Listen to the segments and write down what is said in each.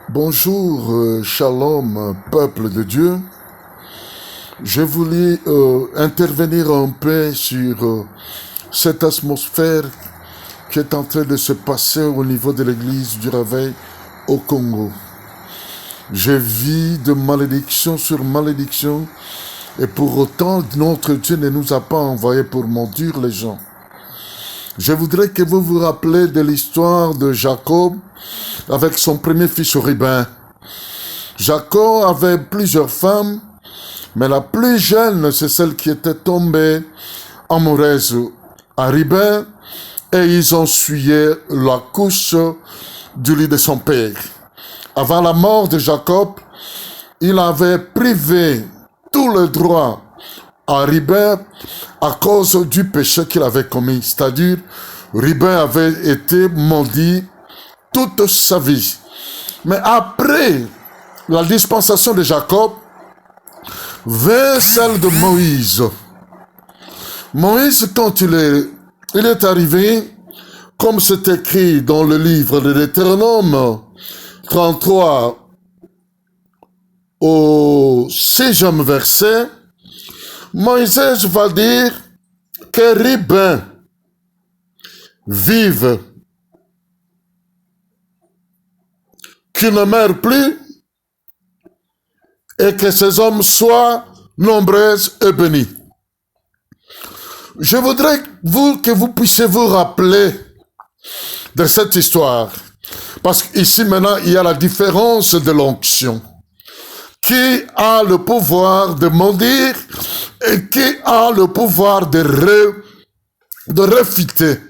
Bonjour, shalom, peuple de Dieu. Je voulais intervenir un peu sur cette atmosphère qui est en train de se passer au niveau de l'église du réveil au Congo. Je vis de malédiction sur malédiction et pour autant notre Dieu ne nous a pas envoyés pour maudire les gens. Je voudrais que vous vous rappelez de l'histoire de Jacob avec son premier fils Ruben. Jacob avait plusieurs femmes, mais la plus jeune, c'est celle qui était tombée amoureuse à Ruben, et ils ont essuyé la couche du lit de son père. Avant la mort de Jacob, il avait privé tout le droit à Ruben à cause du péché qu'il avait commis. C'est-à-dire, Ruben avait été maudit toute sa vie. Mais après la dispensation de Jacob, vint celle de Moïse. Moïse, quand il est arrivé, comme c'est écrit dans le livre de Deutéronome 33 au 6e verset, Moïse va dire que Ruben vive, qu'il ne meure plus, et que ces hommes soient nombreux et bénis. Je voudrais que vous puissiez vous rappeler de cette histoire, parce qu'ici maintenant il y a la différence de l'onction. Qui a le pouvoir de maudire et qui a le pouvoir de réfuter.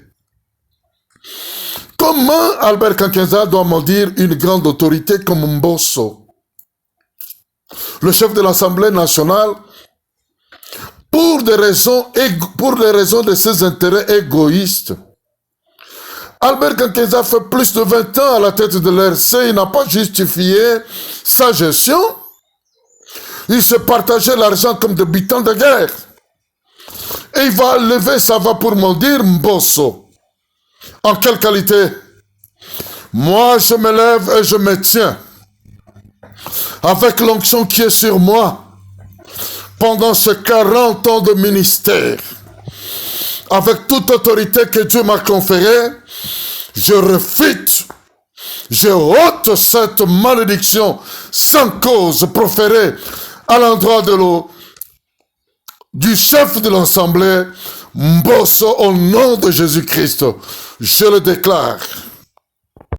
Comment Albert Kankenza doit maudire une grande autorité comme Mbosso, le chef de l'Assemblée nationale, pour des raisons de ses intérêts égoïstes? Albert Kankenza fait plus de 20 ans à la tête de l'RC, il n'a pas justifié sa gestion. Il se partageait l'argent comme des butins de guerre. Et il va lever sa voix pour maudire Mbosso. En quelle qualité? Moi, je me lève et je me tiens avec l'onction qui est sur moi pendant ces 40 ans de ministère. Avec toute autorité que Dieu m'a conférée, je refute, je ôte cette malédiction sans cause proférée à l'endroit du chef de l'Assemblée, Mbosso, au nom de Jésus-Christ. Je le déclare.